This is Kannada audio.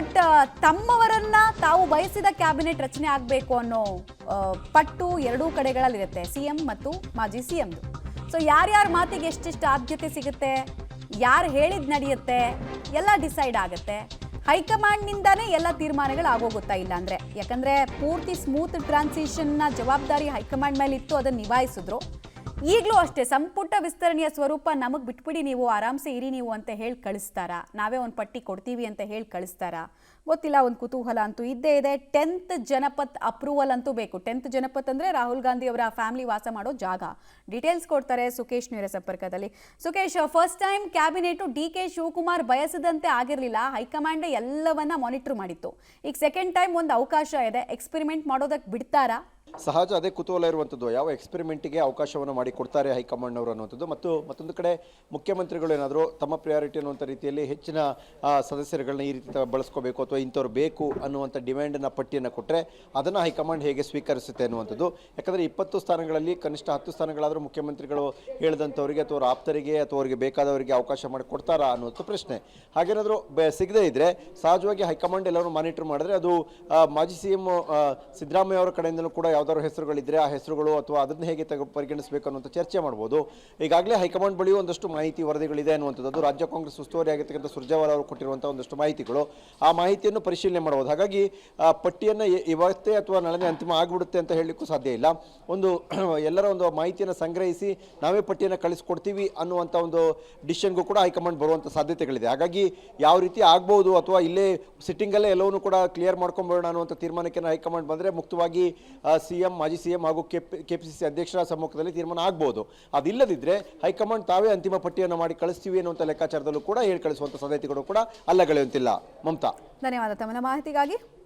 ಬಟ್ ತಮ್ಮವರನ್ನ ತಾವು ಬಯಸಿದ ಕ್ಯಾಬಿನೆಟ್ ರಚನೆ ಆಗಬೇಕು ಅನ್ನೋ ಪಟ್ಟು ಎರಡೂ ಕಡೆಗಳಲ್ಲಿರುತ್ತೆ, ಸಿಎಂ ಮತ್ತು ಮಾಜಿ ಸಿಎಂದು. ಸೊ ಯಾರ್ಯಾರ ಮಾತಿಗೆ ಎಷ್ಟೆಷ್ಟು ಆದ್ಯತೆ ಸಿಗುತ್ತೆ, ಯಾರು ಹೇಳಿದ್ ನಡೆಯುತ್ತೆ, ಎಲ್ಲ ಡಿಸೈಡ್ ಆಗುತ್ತೆ. ಹೈಕಮಾಂಡ್ನಿಂದಾನೇ ಎಲ್ಲ ತೀರ್ಮಾನಗಳು ಆಗೋಗುತ್ತಾ ಇಲ್ಲ ಅಂದರೆ, ಯಾಕಂದರೆ ಪೂರ್ತಿ ಸ್ಮೂತ್ ಟ್ರಾನ್ಸಿಷನ್ನ ಜವಾಬ್ದಾರಿ ಹೈಕಮಾಂಡ್ ಮೇಲೆ ಇತ್ತು, ಅದನ್ನು ನಿಭಾಯಿಸಿದ್ರು. ಈಗಲೂ ಅಷ್ಟೇ ಸಂಪುಟ ವಿಸ್ತರಣೆಯ ಸ್ವರೂಪ ನಮಗೆ ಬಿಟ್ಬಿಡಿ, ನೀವು ಆರಾಮ್ಸೆ ಇರಿ ನೀವು ಅಂತ ಹೇಳಿ ಕಳಿಸ್ತಾರಾ, ನಾವೇ ಒಂದು ಪಟ್ಟಿ ಕೊಡ್ತೀವಿ ಅಂತ ಹೇಳಿ ಕಳಿಸ್ತಾರಾ ಗೊತ್ತಿಲ್ಲ. ಒಂದು ಕುತೂಹಲ ಅಂತೂ ಇದ್ದೇ ಇದೆ. 10th ಜನಪತ್ ಅಪ್ರೂವಲ್ ಅಂತೂ ಬೇಕು. 10th ಜನಪತ್ ಅಂದರೆ ರಾಹುಲ್ ಗಾಂಧಿ ಅವರ ಫ್ಯಾಮಿಲಿ ವಾಸ ಮಾಡೋ ಜಾಗ. ಡೀಟೇಲ್ಸ್ ಕೊಡ್ತಾರೆ ಸುಖೇಶ್ ನೇರ ಸಂಪರ್ಕದಲ್ಲಿ. Sukhesh, first time cabinet DK Shivakumar ಬಯಸದಂತೆ ಆಗಿರಲಿಲ್ಲ, ಹೈಕಮಾಂಡ್ ಎಲ್ಲವನ್ನ ಮಾನಿಟರ್ ಮಾಡಿತ್ತು. ಈಗ ಸೆಕೆಂಡ್ ಟೈಮ್ ಒಂದು ಅವಕಾಶ ಇದೆ, ಎಕ್ಸ್ಪೆರಿಮೆಂಟ್ ಮಾಡೋದಕ್ಕೆ ಬಿಡ್ತಾರಾ? ಸಹಜ, ಅದೇ ಕುತೂಹಲ ಇರುವಂಥದ್ದು, ಯಾವ ಎಕ್ಸ್ಪೆರಿಮೆಂಟ್ಗೆ ಅವಕಾಶವನ್ನು ಮಾಡಿ ಕೊಡ್ತಾರೆ ಹೈಕಮಾಂಡ್ ಅವರು ಅನ್ನುವಂಥದ್ದು. ಮತ್ತೊಂದು ಕಡೆ ಮುಖ್ಯಮಂತ್ರಿಗಳು ಏನಾದರೂ ತಮ್ಮ ಪ್ರಿಯಾರಿಟಿ ಅನ್ನುವಂಥ ರೀತಿಯಲ್ಲಿ ಹೆಚ್ಚಿನ ಸದಸ್ಯರುಗಳನ್ನ ಈ ರೀತಿ ಬಳಸ್ಕೋಬೇಕು ಅಥವಾ ಇಂಥವ್ರು ಬೇಕು ಅನ್ನುವಂಥ ಡಿಮ್ಯಾಂಡನ್ನು ಪಟ್ಟಿಯನ್ನು ಕೊಟ್ಟರೆ ಅದನ್ನು ಹೈಕಮಾಂಡ್ ಹೇಗೆ ಸ್ವೀಕರಿಸುತ್ತೆ ಅನ್ನುವಂಥದ್ದು. ಯಾಕಂದರೆ 20 ಸ್ಥಾನಗಳಲ್ಲಿ ಕನಿಷ್ಠ 10 ಸ್ಥಾನಗಳಾದರೂ ಮುಖ್ಯಮಂತ್ರಿಗಳು ಹೇಳಿದಂಥವರಿಗೆ ಅಥವಾ ಅವ್ರ ಆಪ್ತರಿಗೆ ಅಥವಾ ಅವರಿಗೆ ಬೇಕಾದವರಿಗೆ ಅವಕಾಶ ಮಾಡಿ ಕೊಡ್ತಾರಾ ಅನ್ನುವಂಥ ಪ್ರಶ್ನೆ. ಹಾಗೇನಾದರೂ ಸಿಗದೇ ಇದ್ದರೆ ಸಹಜವಾಗಿ ಹೈಕಮಾಂಡ್ ಎಲ್ಲರೂ ಮಾನಿಟರ್ ಮಾಡಿದ್ರೆ ಅದು ಮಾಜಿ CM ಸಿದ್ದರಾಮಯ್ಯ ಅವರ ಕಡೆಯಿಂದಲೂ ಕೂಡ ಯಾವ್ದಾದ್ರು ಹೆಸರುಗಳಿದ್ರೆ ಆ ಹೆಸರುಗಳು ಅಥವಾ ಅದನ್ನ ಹೇಗೆ ಪರಿಗಣಿಸಬೇಕು ಅನ್ನುವಂಥ ಚರ್ಚೆ ಮಾಡ್ಬೋದು. ಈಗಾಗಲೇ ಹೈಕಮಾಂಡ್ ಬಳಿ ಒಂದಷ್ಟು ಮಾಹಿತಿ ವರದಿಗಳಿದೆ ಅನ್ನುವಂಥದ್ದು ರಾಜ್ಯ ಕಾಂಗ್ರೆಸ್ ಉಸ್ತುವಾರಿ ಆಗಿರ್ತಕ್ಕಂಥ ಸುರ್ಜೇವಾಲಾ ಅವರು ಕೊಟ್ಟಿರುವಂಥ ಒಂದಷ್ಟು ಮಾಹಿತಿಗಳು, ಆ ಮಾಹಿತಿಯನ್ನು ಪರಿಶೀಲನೆ ಮಾಡಬಹುದು. ಹಾಗಾಗಿ ಪಟ್ಟಿಯನ್ನು ಇವತ್ತೇ ಅಥವಾ ನಾಳೆ ಅಂತಿಮ ಆಗಿಬಿಡುತ್ತೆ ಅಂತ ಹೇಳಲಿಕ್ಕೂ ಸಾಧ್ಯ ಇಲ್ಲ. ಒಂದು ಎಲ್ಲರ ಒಂದು ಮಾಹಿತಿಯನ್ನು ಸಂಗ್ರಹಿಸಿ ನಾವೇ ಪಟ್ಟಿಯನ್ನು ಕಳಿಸ್ಕೊಡ್ತೀವಿ ಅನ್ನುವಂಥ ಒಂದು ಡಿಸಿಷನ್ಗೂ ಕೂಡ ಹೈಕಮಾಂಡ್ ಬರುವಂಥ ಸಾಧ್ಯತೆಗಳಿದೆ. ಹಾಗಾಗಿ ಯಾವ ರೀತಿ ಆಗ್ಬೋದು ಅಥವಾ ಇಲ್ಲೇ ಸಿಟ್ಟಿಂಗಲ್ಲೇ ಎಲ್ಲವನ್ನೂ ಕೂಡ ಕ್ಲಿಯರ್ ಮಾಡ್ಕೊಂಡ್ಬರೋಣ ಅನ್ನುವಂಥ ತೀರ್ಮಾನಕ್ಕೆ ಹೈಕಮಾಂಡ್ ಬಂದರೆ ಮುಕ್ತವಾಗಿ CM, ಮಾಜಿ CM ಹಾಗೂ KPCC ಅಧ್ಯಕ್ಷರ ಸಮ್ಮುಖದಲ್ಲಿ ತೀರ್ಮಾನ ಆಗ್ಬೋದು. ಅದಿಲ್ಲದಿದ್ದರೆ ಹೈಕಮಾಂಡ್ ತಾವೇ ಅಂತಿಮ ಪಟ್ಟಿಯನ್ನು ಮಾಡಿ ಕಳಿಸ್ತೀವಿ ಅನ್ನುವಂಥ ಲೆಕ್ಕಾಚಾರದಲ್ಲೂ ಕೂಡ ಹೇಳಿ ಕಳಿಸುವಂಥ ಸಾಧ್ಯತೆಗಳು ಕೂಡ ಅಲ್ಲಗಳೆಯುವಂತಿಲ್ಲ. ಮಮತಾ, ಧನ್ಯವಾದ ತಮ್ಮ ಮಾಹಿತಿಗಾಗಿ.